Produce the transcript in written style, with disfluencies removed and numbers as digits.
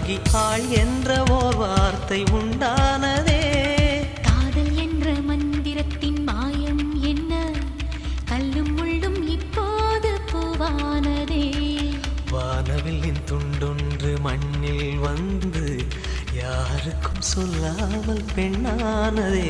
பெண்ணாகி ஆள் என்ற ஓர் வார்த்தை உண்டானதே. காதல் என்ற மந்திரத்தின் மாயம் என்ன, கல்லும் முள்ளும் இப்போது பூவானதே. வானவில்லின் துண்டொன்று மண்ணில் வந்து யாருக்கும் சொல்லாமல் பெண்ணானதே.